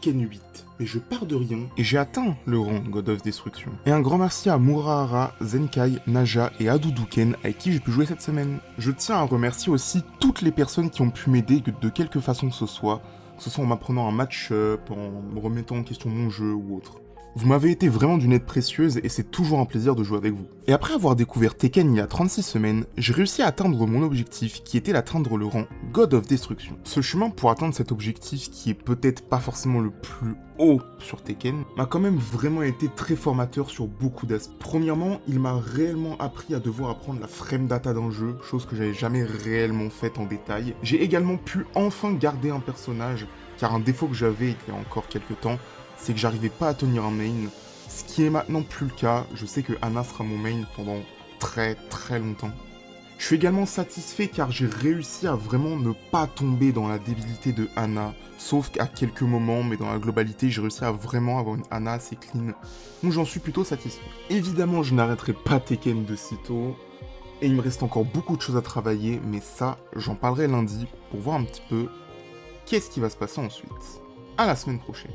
Tekken 8, mais je pars de rien et j'ai atteint le rang God of Destruction. Et un grand merci à Murahara, Zenkai, Naja et Aduduken avec qui j'ai pu jouer cette semaine. Je tiens à remercier aussi toutes les personnes qui ont pu m'aider de quelque façon que ce soit en m'apprenant un match-up, en me remettant en question mon jeu ou autre. Vous m'avez été vraiment d'une aide précieuse et c'est toujours un plaisir de jouer avec vous. Et après avoir découvert Tekken il y a 36 semaines, j'ai réussi à atteindre mon objectif qui était d'atteindre le rang God of Destruction. Ce chemin pour atteindre cet objectif qui est peut-être pas forcément le plus haut sur Tekken, m'a quand même vraiment été très formateur sur beaucoup d'aspects. Premièrement, il m'a réellement appris à devoir apprendre la frame data d'un jeu, chose que j'avais jamais réellement faite en détail. J'ai également pu enfin garder un personnage, car un défaut que j'avais il y a encore quelques temps, c'est que j'arrivais pas à tenir un main, ce qui est maintenant plus le cas. Je sais que Ana sera mon main pendant très longtemps. Je suis également satisfait car j'ai réussi à vraiment ne pas tomber dans la débilité de Ana, sauf qu'à quelques moments, mais dans la globalité, j'ai réussi à vraiment avoir une Ana assez clean, donc j'en suis plutôt satisfait. Évidemment, je n'arrêterai pas Tekken de sitôt, et il me reste encore beaucoup de choses à travailler, mais ça, j'en parlerai lundi pour voir un petit peu qu'est-ce qui va se passer ensuite. À la semaine prochaine.